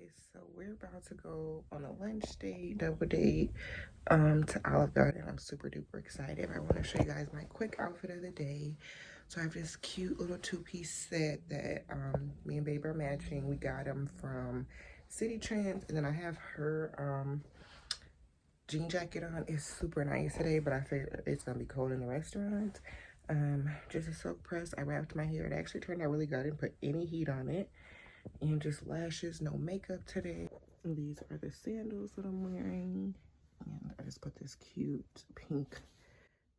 guys, so we're about to go on a lunch date, double date, to Olive Garden. I'm super duper excited. I want to show you guys my quick outfit of the day. So I have this cute little two-piece set that me and Babe are matching. We got them from City Trends, and then I have her jean jacket on. It's super nice today, but I figured it's gonna be cold in the restaurant. Just a silk press. I wrapped my hair. It actually turned out really good. I didn't put any heat on it. And just lashes, no makeup today. And these are the sandals that I'm wearing. And I just put this cute pink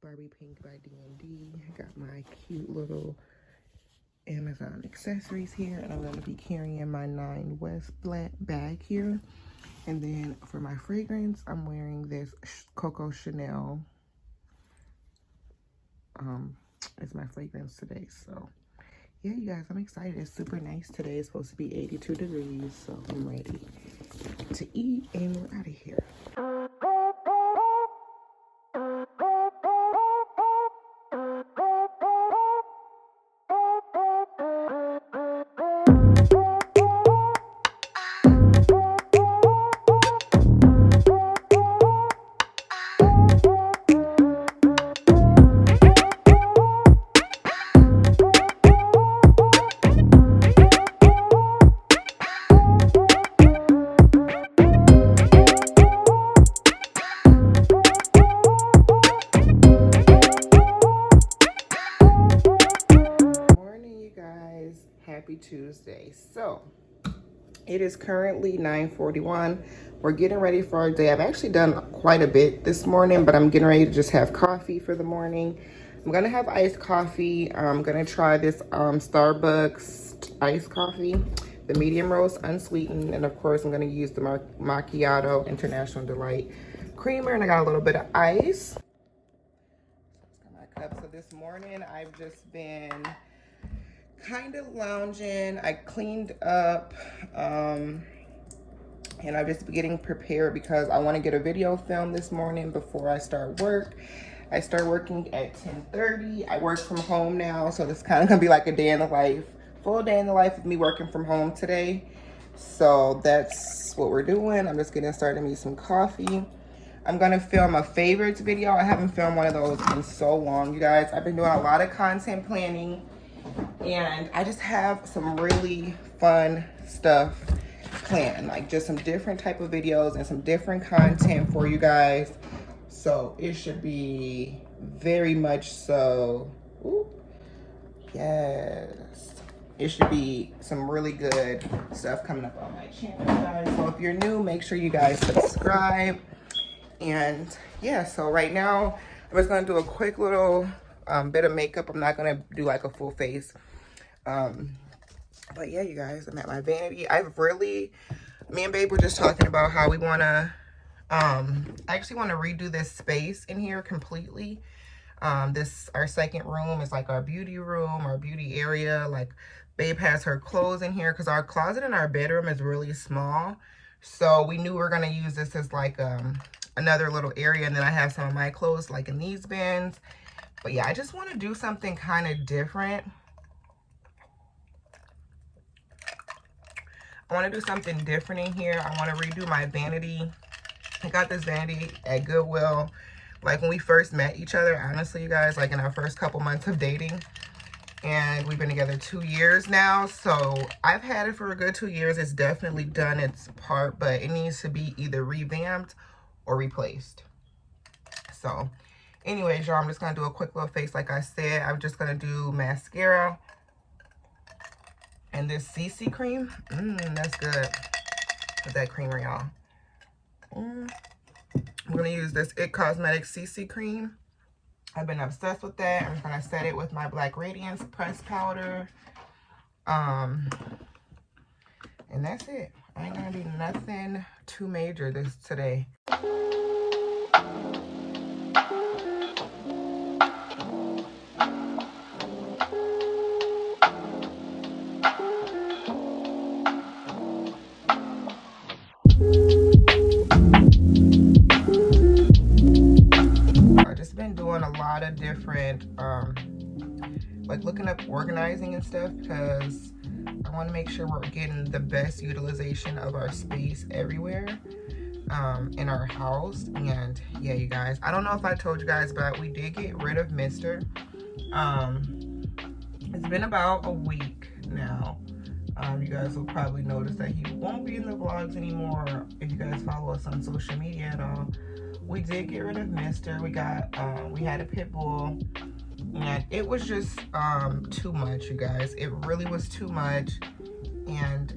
Barbie Pink by DND. I got my cute little Amazon accessories here. And I'm going to be carrying my 9 West black bag here. And then for my fragrance, I'm wearing this Coco Chanel. It's my fragrance today, so yeah, you guys, I'm excited. It's super nice today. It's supposed to be 82 degrees, so I'm ready to eat, and we're out of here. Happy Tuesday. So it is currently 9:41. We're getting ready for our day. I've actually done quite a bit this morning, but I'm getting ready to just have coffee for the morning. I'm gonna have iced coffee. I'm gonna try this Starbucks iced coffee, the medium roast unsweetened, and of course I'm gonna use the Macchiato International Delight creamer, and I got a little bit of ice. So this morning I've just been kind of lounging. I cleaned up and I'm just getting prepared because I want to get a video film this morning before I start work. I start working at 10:30. I work from home now, so this kind of gonna be like a day in the life, full day in the life of me working from home today. So that's what we're doing. I'm just getting started me some coffee. I'm gonna film a favorites video. I haven't filmed one of those in so long, you guys. I've been doing a lot of content planning, and I just have some really fun stuff planned, like just some different type of videos and some different content for you guys. So it should be very much so, ooh, yes, it should be some really good stuff coming up on my channel, guys. So if you're new, make sure you guys subscribe. And yeah, so right now I'm just gonna do a quick little bit of makeup. I'm not gonna do like a full face. But yeah, you guys, I'm at my vanity. Me and Babe were just talking about how we wanna, I actually wanna redo this space in here completely. Our second room is like our beauty room, our beauty area. Like Babe has her clothes in here because our closet in our bedroom is really small. So we knew we were gonna use this as like another little area. And then I have some of my clothes like in these bins. But yeah, I just want to do something kind of different. I want to do something different in here. I want to redo my vanity. I got this vanity at Goodwill, like when we first met each other, honestly, you guys, like in our first couple months of dating. And we've been together 2 years now. So I've had it for a good 2 years. It's definitely done its part, but it needs to be either revamped or replaced. So anyways, y'all, I'm just gonna do a quick little face. Like I said, I'm just gonna do mascara and this CC cream. That's good with that creamer, y'all. I'm gonna use this It Cosmetics CC cream. I've been obsessed with that. I'm gonna set it with my Black Radiance pressed powder. And that's it. I ain't gonna do nothing too major today. Doing a lot of different like looking up organizing and stuff, because I want to make sure we're getting the best utilization of our space everywhere in our house. And yeah, you guys, I don't know if I told you guys, but we did get rid of Mr. It's been about a week now. You guys will probably notice that he won't be in the vlogs anymore if you guys follow us on social media at all. We did get rid of Mr. We had a pit bull, and it was just too much, you guys. It really was too much. And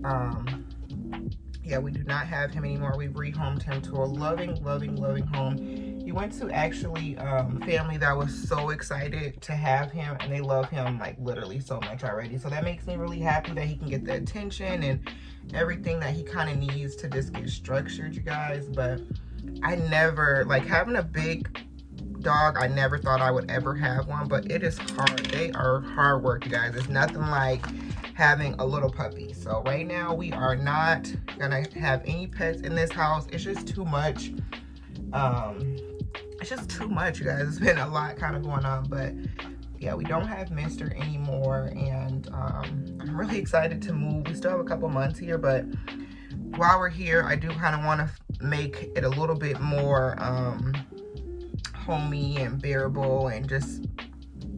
yeah, we do not have him anymore. We rehomed him to a loving home. He went to actually family that was so excited to have him, and they love him like literally so much already. So that makes me really happy that he can get the attention and everything that he kind of needs to just get structured, you guys. But I never, like, having a big dog, I never thought I would ever have one, but it is hard. They are hard work, you guys. It's nothing like having a little puppy. So right now we are not gonna have any pets in this house. It's just too much. It's just too much, you guys. It's been a lot kind of going on. But yeah, we don't have Mr. anymore, and I'm really excited to move. We still have a couple months here, but while we're here, I do kind of want to make it a little bit more homey and bearable, and just,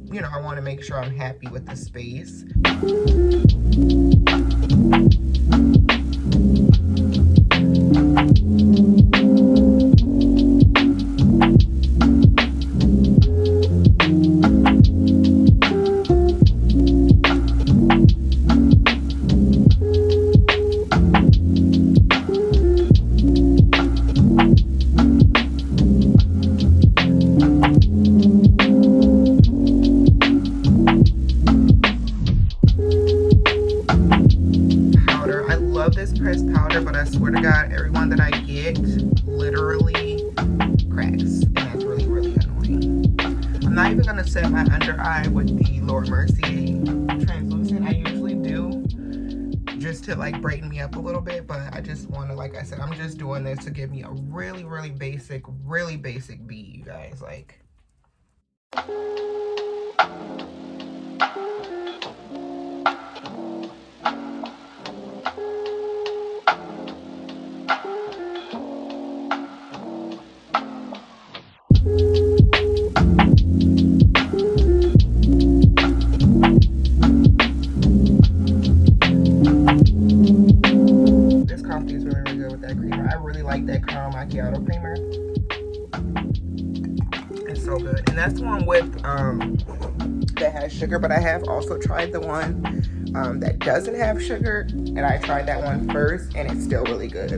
you know, I want to make sure I'm happy with the space. To like brighten me up a little bit, but I just want to, like I said, I'm just doing this to give me a really basic beat, you guys. Like, Macchiato creamer. It's so good. And that's the one with that has sugar, but I have also tried the one that doesn't have sugar, and I tried that one first, and it's still really good.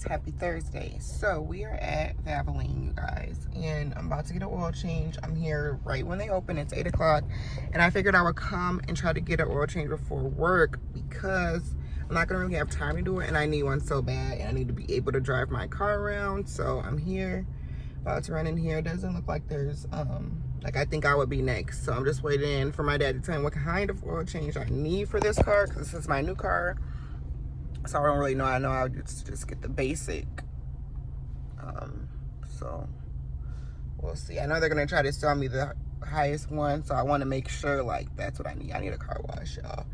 Happy Thursday. So we are at FAVORTIE, you guys, and I'm about to get an oil change. I'm here right when they open. It's 8 o'clock, and I figured I would come and try to get an oil change before work because I'm not gonna really have time to do it, and I need one so bad, and I need to be able to drive my car around. So I'm here, about to run in here. It doesn't look like there's like, I think I would be next. So I'm just waiting for my dad to tell me what kind of oil change I need for this car, because this is my new car. So I don't really know. I know I'll just get the basic. So we'll see. I know they're gonna try to sell me the highest one, so I want to make sure, like, that's what I need. I need a car wash, y'all.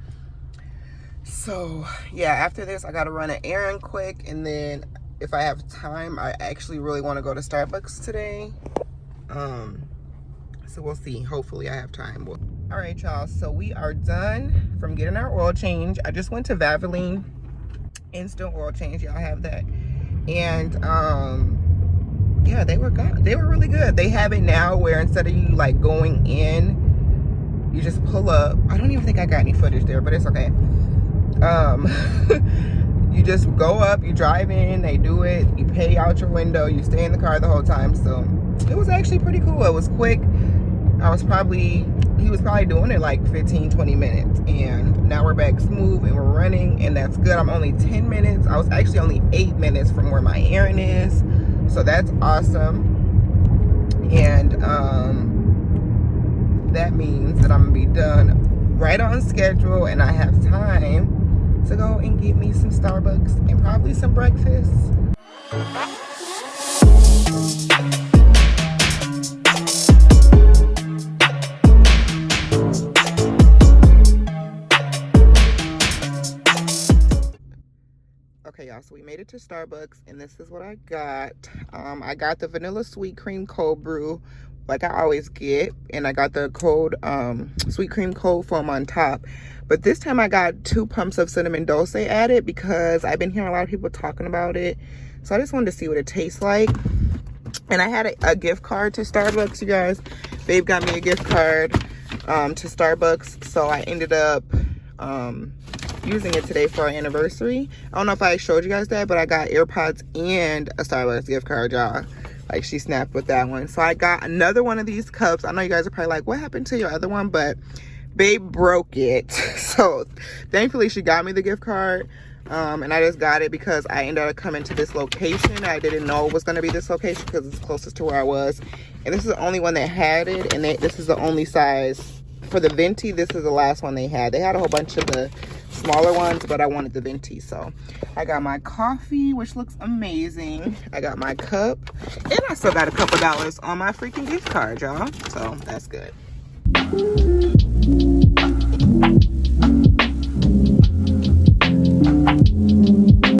So yeah, after this I gotta run an errand quick, and then if I have time, I actually really want to go to Starbucks today. So we'll see. Hopefully I have time. All right, y'all, so we are done from getting our oil change. I just went to Valvoline instant oil change. Y'all have that. And yeah, they were good. They were really good. They have it now where instead of you like going in, you just pull up. I don't even think I got any footage there, but it's okay. You just go up, you drive in, they do it, you pay out your window, you stay in the car the whole time. So it was actually pretty cool. It was quick. He was probably doing it like 15-20 minutes, and now we're back smooth and we're running, and that's good. I'm only 10 minutes. I was actually only 8 minutes from where my errand is, so that's awesome. And that means that I'm gonna be done right on schedule, and I have time to go and get me some Starbucks and probably some breakfast. Okay, y'all, so we made it to Starbucks, and this is what I got. I got the vanilla sweet cream cold brew, like I always get, and I got the cold sweet cream cold foam on top. But this time I got 2 pumps of cinnamon dolce added because I've been hearing a lot of people talking about it. So I just wanted to see what it tastes like. And I had a gift card to Starbucks, you guys. Babe got me a gift card to Starbucks, so I ended up using it today for our anniversary. I don't know if I showed you guys that, but I got AirPods and a Starbucks gift card, y'all. Like, she snapped with that one. So I got another one of these cups. I know you guys are probably like, what happened to your other one? But babe broke it. So thankfully she got me the gift card. And I just got it because I ended up coming to this location. I didn't know it was going to be this location because it's closest to where I was. And this is the only one that had it. And this is the only size. For the venti, this is the last one they had. They had a whole bunch of the smaller ones, but I wanted the venti. So I got my coffee, which looks amazing. I got my cup. And I still got a couple dollars on my freaking gift card, y'all. So that's good.